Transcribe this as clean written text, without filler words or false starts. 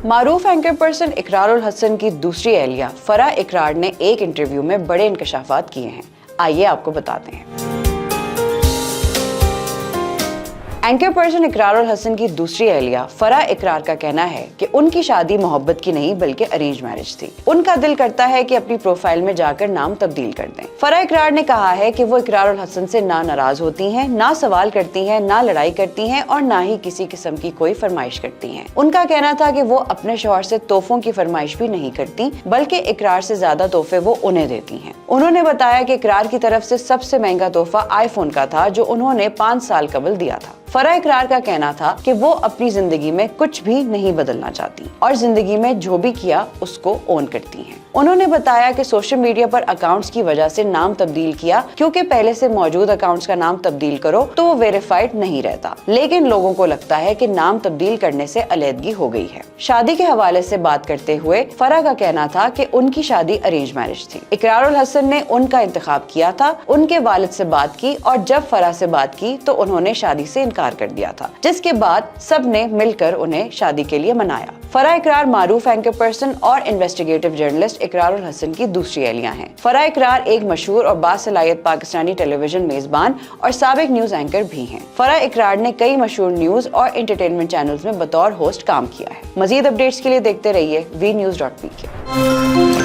معروف anchor person اقرار الحسن کی دوسری اہلیہ فرح اقرار نے ایک انٹرویو میں بڑے انکشافات کیے ہیں، آئیے آپ کو بتاتے ہیں۔ اینکر پرسن اقرار الحسن کی دوسری اہلیہ فرح اقرار کا کہنا ہے کہ ان کی شادی محبت کی نہیں بلکہ ارینج میرج تھی۔ ان کا دل کرتا ہے کہ اپنی پروفائل میں جا کر نام تبدیل کر دیں۔ فرح اقرار نے کہا ہے کہ وہ اقرار الحسن سے نہ ناراض ہوتی ہیں، نہ سوال کرتی ہیں، نہ لڑائی کرتی ہیں اور نہ ہی کسی قسم کی کوئی فرمائش کرتی ہیں۔ ان کا کہنا تھا کہ وہ اپنے شوہر سے تحفوں کی فرمائش بھی نہیں کرتی بلکہ اقرار سے زیادہ تحفے وہ انہیں دیتی ہیں۔ انہوں نے بتایا کہ اقرار کی طرف سے سب سے مہنگا تحفہ آئی فون کا تھا جو انہوں نے 5 سال قبل دیا تھا۔ فرح اقرار کا کہنا تھا کہ وہ اپنی زندگی میں کچھ بھی نہیں بدلنا چاہتی اور زندگی میں جو بھی کیا اس کو اون کرتی ہیں۔ انہوں نے بتایا کہ سوشل میڈیا پر اکاؤنٹس کی وجہ سے نام تبدیل کیا کیونکہ پہلے سے موجود اکاؤنٹس کا نام تبدیل کرو تو وہ ویریفائڈ نہیں رہتا، لیکن لوگوں کو لگتا ہے کہ نام تبدیل کرنے سے علیحدگی ہو گئی ہے۔ شادی کے حوالے سے بات کرتے ہوئے فرح کا کہنا تھا کہ ان کی شادی ارینج میرج تھی۔ اقرار الحسن نے ان کا انتخاب کیا تھا، ان کے والد سے بات کی اور جب فرح سے بات کی تو انہوں نے شادی سے انکار کر دیا تھا، جس کے بعد سب نے مل کر انہیں شادی کے لیے منایا۔ فرح اقرار معروف اینکر پرسن اور انویسٹیگیٹو جرنلسٹ اقرار الحسن کی دوسری اہلیہ ہیں۔ فرح اقرار ایک مشہور اور باصلاحیت پاکستانی ٹیلی ویژن میزبان اور سابق نیوز اینکر بھی ہیں۔ فرح اقرار نے کئی مشہور نیوز اور انٹرٹینمنٹ چینلز میں بطور ہوسٹ کام کیا ہے۔ مزید اپڈیٹس کے لیے دیکھتے رہیے VNews.pk۔